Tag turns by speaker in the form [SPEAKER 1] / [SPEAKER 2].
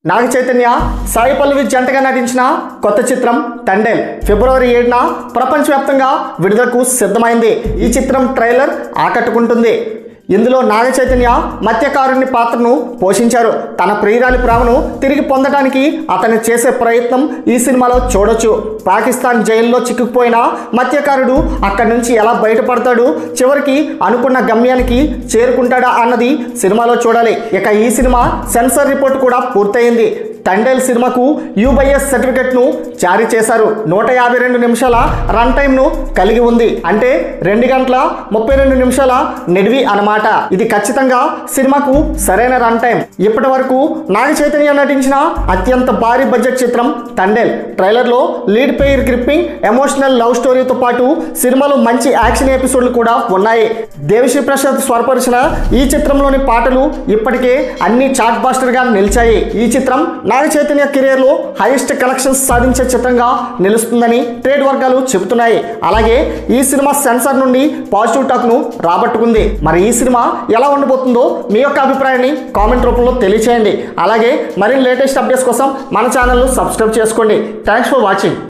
[SPEAKER 1] నాగ చైతన్య సాయి పల్లవి జంటగా నటించిన కొత్త చిత్రం తండేల్ ఫిబ్రవరి 7న ప్రపంచవ్యాప్తంగా విడుదలకు సిద్ధమైంది. ఈ చిత్రం ట్రైలర్ ఆకట్టుకుంటుంది. ఇందులో నాగ చైతన్య మత్స్యకారుని పాత్రను పోషించారు. తన ప్రియురాలి ప్రేమను తిరిగి పొందడానికి అతను చేసే ప్రయత్నం ఈ సినిమాలో చూడొచ్చు. పాకిస్తాన్ జైల్లో చిక్కుకుపోయిన మత్స్యకారుడు అక్కడి నుంచి ఎలా బయటపడతాడు, చివరికి అనుకున్న గమ్యానికి చేరుకుంటాడా అన్నది సినిమాలో చూడాలి. ఇక ఈ సినిమా సెన్సార్ రిపోర్ట్ కూడా పూర్తయింది. తండేల్ సినిమాకు యూబైఎస్ సర్టిఫికెట్ను జారీ చేశారు. 152 నిమిషాల రన్ టైంను కలిగి ఉంది. అంటే 2 గంటల 32 నిమిషాల నిడివి అన్నమాట. ఇది ఖచ్చితంగా సినిమాకు సరైన రన్ టైం. ఇప్పటి వరకు నాగ చైతన్య నటించిన అత్యంత భారీ బడ్జెట్ చిత్రం తండేల్. ట్రైలర్లో lead pair gripping emotional love స్టోరీతో పాటు సినిమాలో మంచి యాక్షన్ ఎపిసోడ్లు కూడా ఉన్నాయి. దేవిశ్రీ ప్రసాద్ స్వరపరిచిన ఈ చిత్రంలోని పాటలు ఇప్పటికే అన్ని చాట్ బాస్టర్గా నిలిచాయి. ఈ చిత్రం నాగ చైతన్య కెరీర్లో హైయెస్ట్ కలెక్షన్స్ సాధించే చిత్రంగా నిలుస్తుందని ట్రేడ్ వర్గాలు చెబుతున్నాయి. అలాగే ఈ సినిమా సెన్సార్ నుండి పాజిటివ్ టాక్ను రాబట్టుకుంది. మరి ఈ సినిమా ఎలా ఉండబోతుందో మీ యొక్క అభిప్రాయాన్ని కామెంట్ రూపంలో తెలియచేయండి. అలాగే మరిన్ని లేటెస్ట్ అప్డేట్స్ కోసం మన ఛానల్ను సబ్స్క్రైబ్ చేసుకోండి. Thanks for watching.